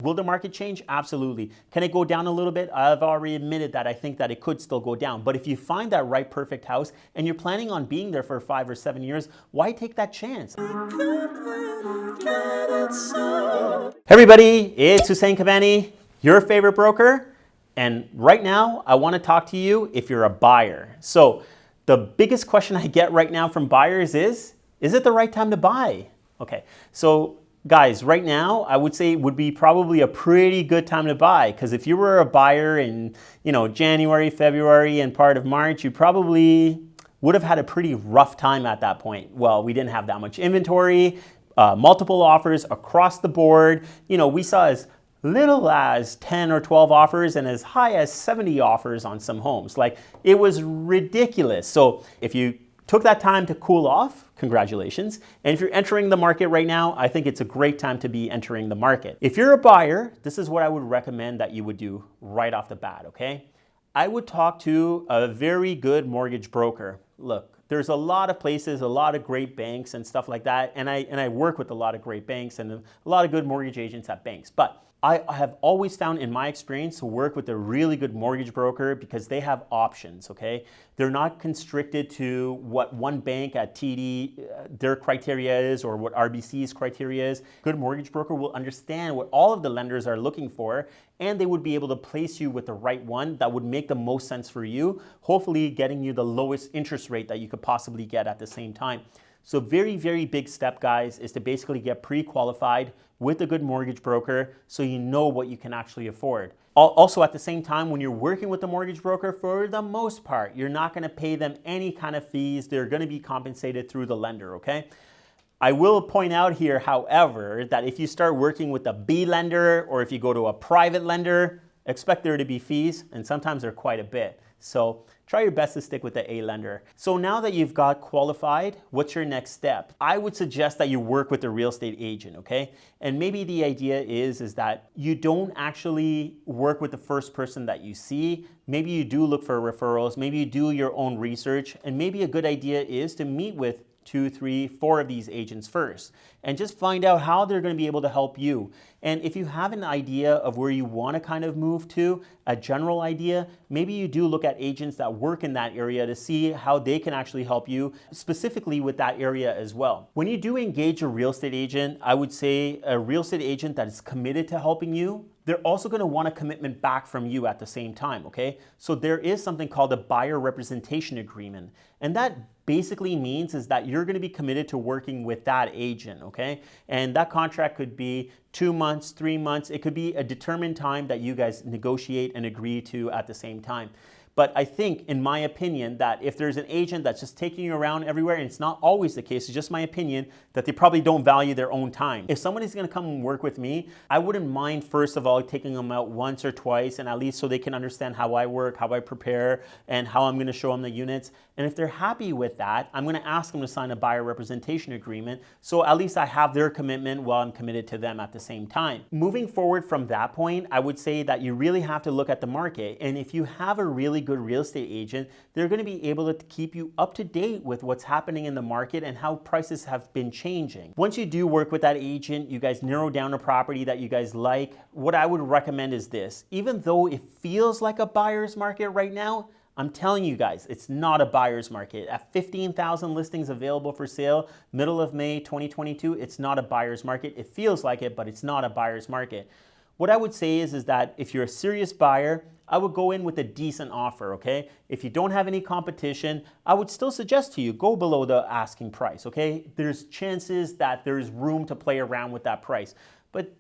Will the market change? Absolutely. Can it go down a little bit? I've already admitted that I think that it could still go down. But if you find that right perfect house and you're planning on being there for 5 or 7 years, why take that chance? Hey everybody, it's Hussein Kabani, your favorite broker. And right now, I want to talk to you if you're a buyer. So the biggest question I get right now from buyers is it the right time to buy? Okay, so guys, right now, I would say it would be probably a pretty good time to buy, because if you were a buyer in, January, February, and part of March, you probably would have had a pretty rough time at that point. Well, we didn't have that much inventory, multiple offers across the board. We saw as little as 10 or 12 offers and as high as 70 offers on some homes. Like, it was ridiculous. So if you took that time to cool off, congratulations. And if you're entering the market right now, I think it's a great time to be entering the market. If you're a buyer, this is what I would recommend that you would do right off the bat, okay? I would talk to a very good mortgage broker. Look, there's a lot of places, a lot of great banks and stuff like that, and I work with a lot of great banks and a lot of good mortgage agents at banks. But I have always found in my experience to work with a really good mortgage broker because they have options, okay? They're not constricted to what one bank at TD, their criteria is, or what RBC's criteria is. Good mortgage broker will understand what all of the lenders are looking for, and they would be able to place you with the right one that would make the most sense for you, hopefully getting you the lowest interest rate that you could possibly get at the same time. So very, very big step, guys, is to basically get pre-qualified with a good mortgage broker so you know what you can actually afford. Also, at the same time, when you're working with a mortgage broker, for the most part, you're not going to pay them any kind of fees. They're going to be compensated through the lender, okay? I will point out here, however, that if you start working with a B lender or if you go to a private lender, expect there to be fees, and sometimes they're quite a bit. So try your best to stick with the A lender. So now that you've got qualified, what's your next step? I would suggest that you work with a real estate agent, okay? And maybe the idea is that you don't actually work with the first person that you see. Maybe you do look for referrals, maybe you do your own research, and maybe a good idea is to meet with 2, 3, 4 of these agents first and just find out how they're going to be able to help you. And if you have an idea of where you want to kind of move to, a general idea, maybe you do look at agents that work in that area to see how they can actually help you specifically with that area as well. When you do engage a real estate agent, I would say a real estate agent that is committed to helping you, they're also going to want a commitment back from you at the same time, okay? So there is something called a buyer representation agreement. And that basically means is that you're going to be committed to working with that agent, okay? And that contract could be 2 months, 3 months. It could be a determined time that you guys negotiate and agree to at the same time. But I think, in my opinion, that if there's an agent that's just taking you around everywhere, and it's not always the case, it's just my opinion, that they probably don't value their own time. If somebody's gonna come and work with me, I wouldn't mind, first of all, taking them out once or twice, and at least so they can understand how I work, how I prepare, and how I'm gonna show them the units. And if they're happy with that, I'm gonna ask them to sign a buyer representation agreement, so at least I have their commitment while I'm committed to them at the same time. Moving forward from that point, I would say that you really have to look at the market, and if you have a really good real estate agent, they're going to be able to keep you up to date with what's happening in the market and how prices have been changing. Once you do work with that agent, you guys narrow down a property that you guys like, what I would recommend is this. Even though it feels like a buyer's market right now, I'm telling you guys, it's not a buyer's market. At 15,000 listings available for sale, middle of May 2022, it's not a buyer's market. It feels like it, but it's not a buyer's market. What I would say is that if you're a serious buyer, I would go in with a decent offer, okay? If you don't have any competition, I would still suggest to you, go below the asking price, okay? There's chances that there's room to play around with that price. But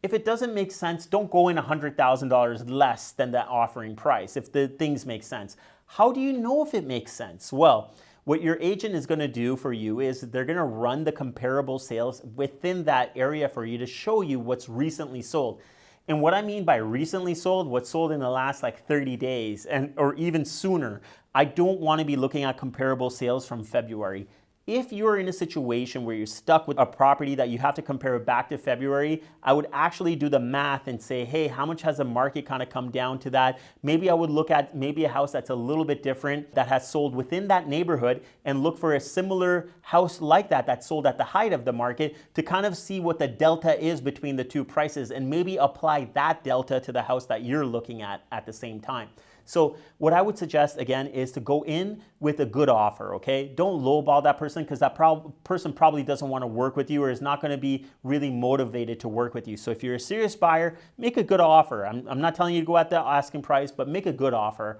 if it doesn't make sense, don't go in $100,000 less than that offering price if the things make sense. How do you know if it makes sense? Well, what your agent is going to do for you is they're going to run the comparable sales within that area for you to show you what's recently sold. And what I mean by recently sold, what's sold in the last like 30 days or even sooner. I don't want to be looking at comparable sales from February. If you're in a situation where you're stuck with a property that you have to compare back to February, I would actually do the math and say, hey, how much has the market kind of come down to that? Maybe I would look at maybe a house that's a little bit different that has sold within that neighborhood and look for a similar house like that that sold at the height of the market to kind of see what the delta is between the two prices and maybe apply that delta to the house that you're looking at the same time. So what I would suggest, again, is to go in with a good offer, okay? Don't lowball that person because that person probably doesn't want to work with you or is not going to be really motivated to work with you. So if you're a serious buyer, make a good offer. I'm not telling you to go at the asking price, but make a good offer.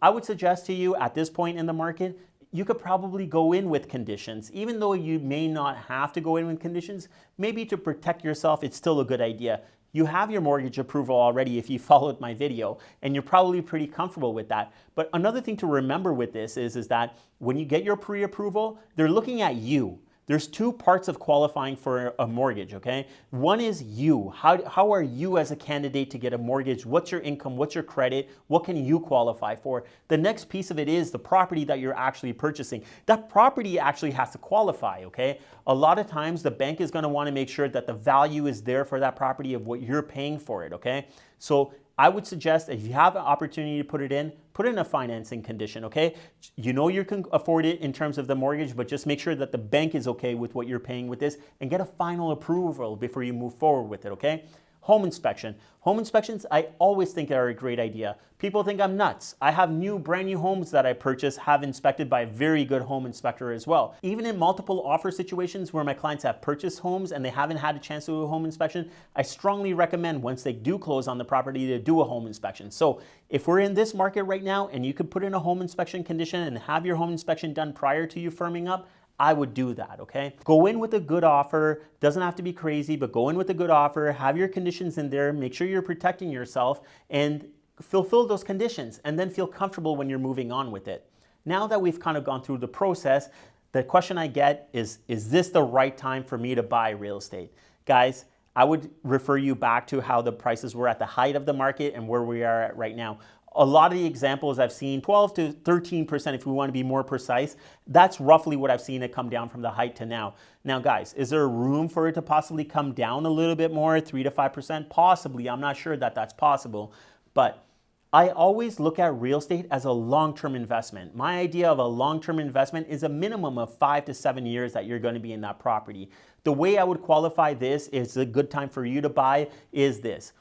I would suggest to you at this point in the market, you could probably go in with conditions. Even though you may not have to go in with conditions, maybe to protect yourself, it's still a good idea. You have your mortgage approval already if you followed my video, and you're probably pretty comfortable with that. But another thing to remember with this is that when you get your pre-approval, they're looking at you. There's two parts of qualifying for a mortgage, okay? One is you. How are you as a candidate to get a mortgage? What's your income? What's your credit? What can you qualify for? The next piece of it is the property that you're actually purchasing. That property actually has to qualify, okay? A lot of times the bank is going to want to make sure that the value is there for that property of what you're paying for it, okay? So I would suggest if you have an opportunity to put in a financing condition, okay? You know you can afford it in terms of the mortgage, but just make sure that the bank is okay with what you're paying with this and get a final approval before you move forward with it, okay? Home inspection. Home inspections, I always think are a great idea. People think I'm nuts. I have brand new homes that I purchase have inspected by a very good home inspector as well. Even in multiple offer situations where my clients have purchased homes and they haven't had a chance to do a home inspection, I strongly recommend once they do close on the property to do a home inspection. So if we're in this market right now and you could put in a home inspection condition and have your home inspection done prior to you firming up, I would do that, okay? Go in with a good offer. Doesn't have to be crazy, but go in with a good offer. Have your conditions in there. Make sure you're protecting yourself and fulfill those conditions and then feel comfortable when you're moving on with it. Now that we've kind of gone through the process, the question I get is this the right time for me to buy real estate? Guys, I would refer you back to how the prices were at the height of the market and where we are at right now. A lot of the examples I've seen, 12 to 13% if we want to be more precise, that's roughly what I've seen it come down from the height to now. Now guys, is there room for it to possibly come down a little bit more, 3 to 5%? Possibly, I'm not sure that that's possible, but I always look at real estate as a long-term investment. My idea of a long-term investment is a minimum of 5 to 7 years that you're going to be in that property. The way I would qualify this is a good time for you to buy is this.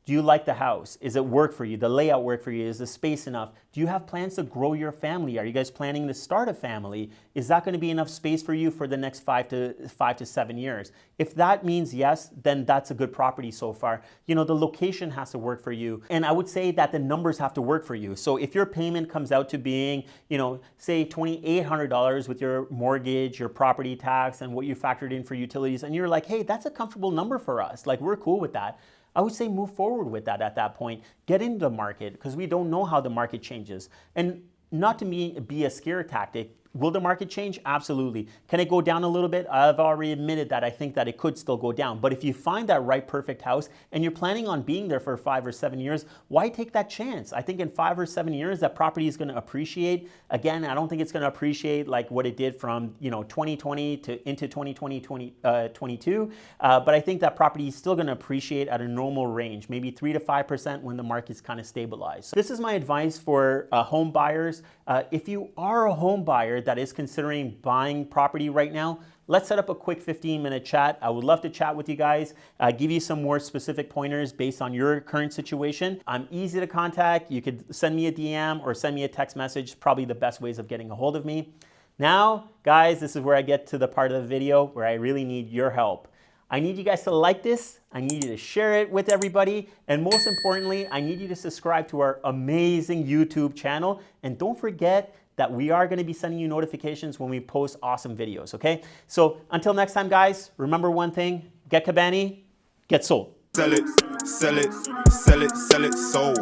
Do you like the house? Is it work for you? The layout work for you? Is the space enough? Do you have plans to grow your family? Are you guys planning to start a family? Is that going to be enough space for you for the next 5 to 7 years? If that means yes, then that's a good property so far. You know, the location has to work for you. And I would say that the numbers have to work for you. So if your payment comes out to being, you know, say $2,800 with your mortgage, your property tax, and what you factored in for utilities, and you're like, hey, that's a comfortable number for us. Like, we're cool with that. I would say move forward with that at that point. Get into the market because we don't know how the market changes. And not to be a scare tactic, will the market change? Absolutely. Can it go down a little bit? I've already admitted that I think that it could still go down. But if you find that right perfect house and you're planning on being there for 5 or 7 years, why take that chance? I think in 5 or 7 years, that property is going to appreciate. Again, I don't think it's going to appreciate like what it did from 2020 to into 2022. But I think that property is still going to appreciate at a normal range, maybe 3 to 5% when the market's kind of stabilized. So this is my advice for home buyers. If you are a home buyer that is considering buying property right now, let's set up a quick 15-minute chat. I would love to chat with you guys, give you some more specific pointers based on your current situation. I'm easy to contact. You could send me a DM or send me a text message, probably the best ways of getting a hold of me. Now, guys, this is where I get to the part of the video where I really need your help. I need you guys to like this. I need you to share it with everybody. And most importantly, I need you to subscribe to our amazing YouTube channel. And don't forget that we are going to be sending you notifications when we post awesome videos, okay? So until next time, guys, remember one thing, get Cabani, get sold. Sell it, sell it, sell it, sell it, sold.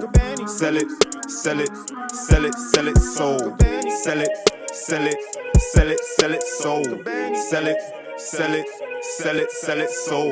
Sell it, sell it, sell it, sell it, sold. Sell it, sell it, sell it, sell it, sold. Sell it, sell it, sell it, sell it, sold.